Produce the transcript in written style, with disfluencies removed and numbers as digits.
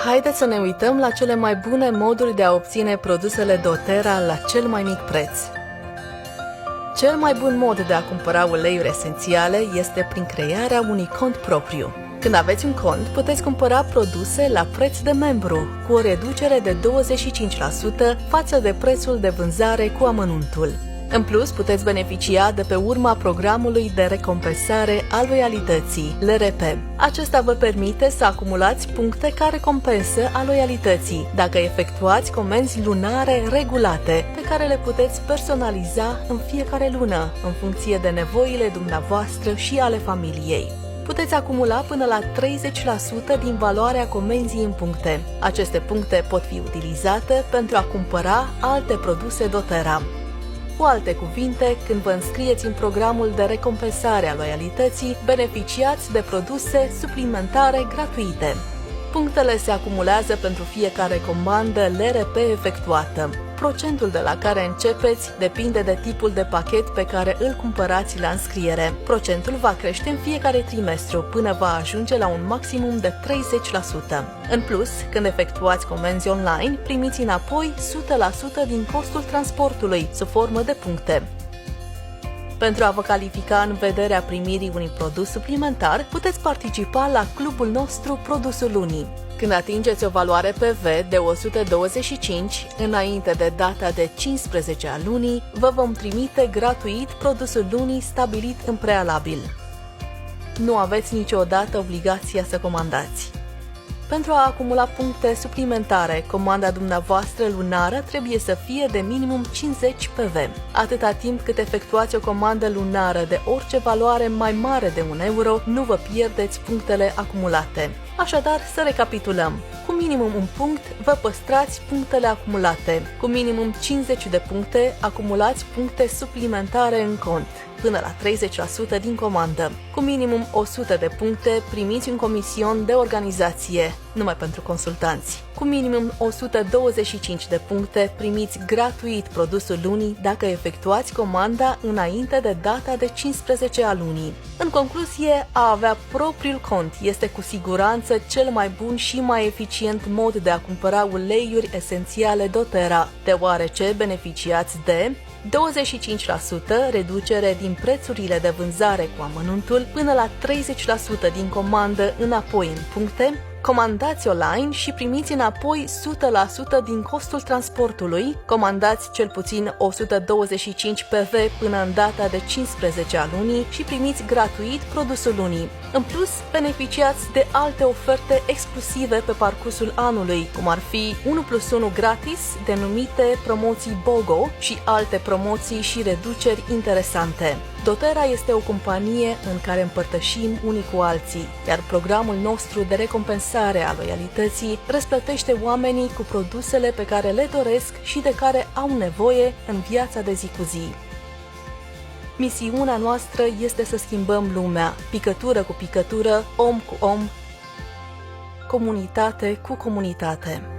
Haideți să ne uităm la cele mai bune moduri de a obține produsele doTERRA la cel mai mic preț. Cel mai bun mod de a cumpăra uleiuri esențiale este prin crearea unui cont propriu. Când aveți un cont, puteți cumpăra produse la preț de membru, cu o reducere de 25% față de prețul de vânzare cu amănuntul. În plus, puteți beneficia de pe urma programului de recompensare a loialității, LRP. Acesta vă permite să acumulați puncte ca recompensă a loialității, dacă efectuați comenzi lunare regulate, pe care le puteți personaliza în fiecare lună, în funcție de nevoile dumneavoastră și ale familiei. Puteți acumula până la 30% din valoarea comenzii în puncte. Aceste puncte pot fi utilizate pentru a cumpăra alte produse doTERRA. Cu alte cuvinte, când vă înscrieți în programul de recompensare a loialității, beneficiați de produse suplimentare gratuite. Punctele se acumulează pentru fiecare comandă LRP efectuată. Procentul de la care începeți depinde de tipul de pachet pe care îl cumpărați la înscriere. Procentul va crește în fiecare trimestru până va ajunge la un maximum de 30%. În plus, când efectuați comenzi online, primiți înapoi 100% din costul transportului, sub formă de puncte. Pentru a vă califica în vederea primirii unui produs suplimentar, puteți participa la clubul nostru Produsul Lunii. Când atingeți o valoare PV de 125, înainte de data de 15 a lunii, vă vom trimite gratuit produsul lunii stabilit în prealabil. Nu aveți niciodată obligația să comandați. Pentru a acumula puncte suplimentare, comanda dumneavoastră lunară trebuie să fie de minimum 50 PV. Atâta timp cât efectuați o comandă lunară de orice valoare mai mare de 1 euro, nu vă pierdeți punctele acumulate. Așadar, să recapitulăm. Cu minimum un punct, vă păstrați punctele acumulate. Cu minimum 50 de puncte, acumulați puncte suplimentare în cont, până la 30% din comandă. Cu minimum 100 de puncte, primiți un comision de organizație, numai pentru consultanți. Cu minimum 125 de puncte, primiți gratuit produsul lunii dacă efectuați comanda înainte de data de 15 a lunii. În concluzie, a avea propriul cont este cu siguranță cel mai bun și mai eficient mod de a cumpăra uleiuri esențiale doTERRA, deoarece beneficiați de 25% reducere din prețurile de vânzare cu amănuntul până la 30% din comandă înapoi în puncte, comandați online și primiți înapoi 100% din costul transportului, comandați cel puțin 125 PV până în data de 15 a lunii și primiți gratuit produsul lunii. În plus, beneficiați de alte oferte exclusive pe parcursul anului, cum ar fi 1+1 gratis, denumite promoții BOGO și alte promoții și reduceri interesante. doTERRA este o companie în care împărtășim unii cu alții, iar programul nostru de recompensare a loialității răsplătește oamenii cu produsele pe care le doresc și de care au nevoie în viața de zi cu zi. Misiunea noastră este să schimbăm lumea, picătură cu picătură, om cu om, comunitate cu comunitate.